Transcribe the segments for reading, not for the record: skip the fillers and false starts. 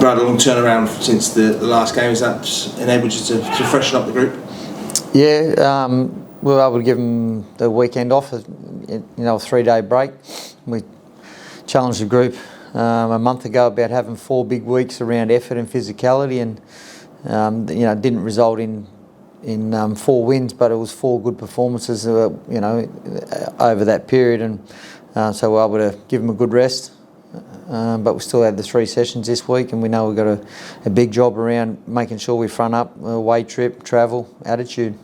had a long turnaround since the last game. Has that enabled you to freshen up the group? Yeah, we were able to give them the weekend off, a 3-day break. We challenged the group a month ago about having 4 big weeks around effort and physicality, and didn't result in 4 wins, but it was 4 good performances, over that period, and so we're able to give them a good rest. But we still had the 3 sessions this week, and we know we've got a big job around making sure we front up away trip, travel, attitude.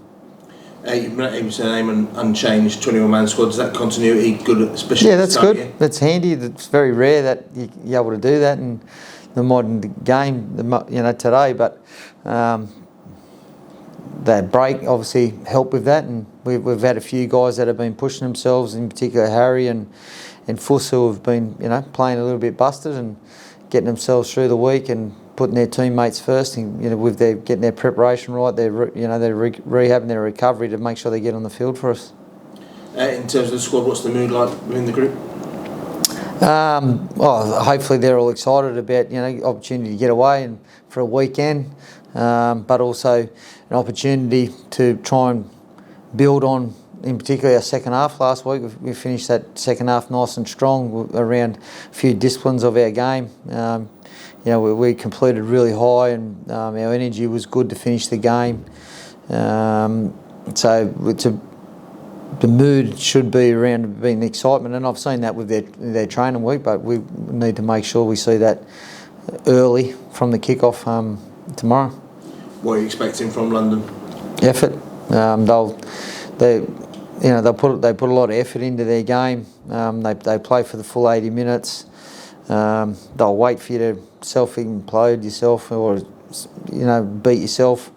You've been able to name an unchanged 21-man squad. Is that continuity good, especially? Yeah, that's good. That's handy. It's very rare that you're able to do that in the modern game, today. But that break obviously helped with that, and we've had a few guys that have been pushing themselves, in particular Harry and Fuss, who have been playing a little bit busted and getting themselves through the week and putting their teammates first, and with their getting their preparation right, their rehabbing their recovery to make sure they get on the field for us. In terms of the squad, what's the mood like within the group? Hopefully they're all excited about opportunity to get away and for a weekend, but also an opportunity to try and build on, in particular, our second half last week. We finished that second half nice and strong around a few disciplines of our game. We completed really high, and our energy was good to finish the game. The mood should be around being excitement, and I've seen that with their training week, but we need to make sure we see that early from the kick-off tomorrow. What are you expecting from London? Effort. They put a lot of effort into their game. They play for the full 80 minutes. They'll wait for you to self-implode yourself or beat yourself,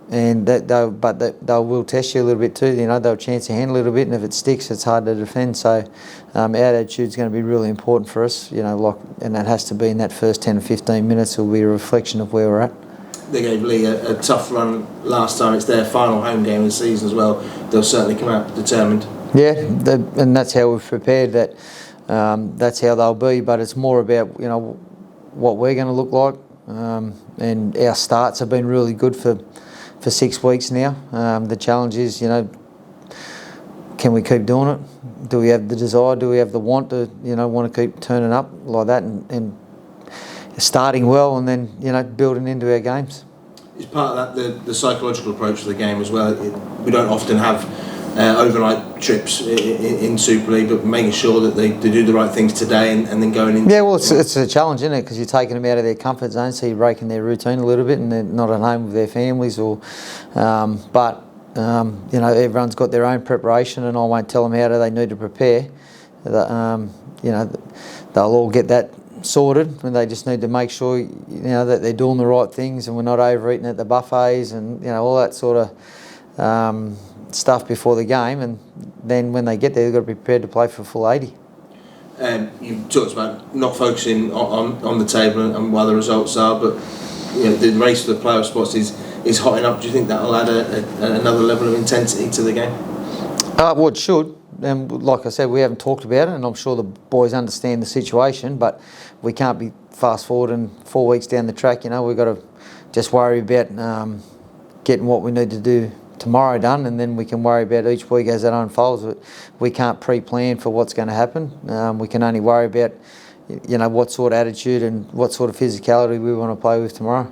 and they will test you a little bit too. They'll chance your hand a little bit, and if it sticks, it's hard to defend. So our attitude is going to be really important for us. And that has to be in that first 10 or 15 minutes. It will be a reflection of where we're at. They gave Lee a tough run last time. It's their final home game of the season as well. They'll certainly come out determined. Yeah, and that's how we've prepared that. That's how they'll be, but it's more about what we're going to look like. And our starts have been really good for 6 weeks now. The challenge is, can we keep doing it? Do we have the desire? Do we have the want to want to keep turning up like that and starting well, and then building into our games? Is part of that the psychological approach to the game as well? We don't often have overnight trips in Super League, but making sure that they do the right things today and then going into... Yeah, well, it's a challenge, isn't it? Because you're taking them out of their comfort zone, so you're breaking their routine a little bit, and they're not at home with their families. Everyone's got their own preparation, and I won't tell them how they need to prepare. They'll all get that sorted, and they just need to make sure that they're doing the right things, and we're not overeating at the buffets and all that sort of stuff before the game, and then when they get there, they've got to be prepared to play for full 80. You talked about not focusing on the table and what the results are, but the race for the playoff spots is hotting up. Do you think that will add another level of intensity to the game? Well, it should. And like I said, we haven't talked about it, and I'm sure the boys understand the situation, but we can't be fast forwarding 4 weeks down the track. We've got to just worry about getting what we need to do tomorrow done, and then we can worry about each week as it unfolds. We can't pre-plan for what's going to happen. We can only worry about what sort of attitude and what sort of physicality we want to play with tomorrow.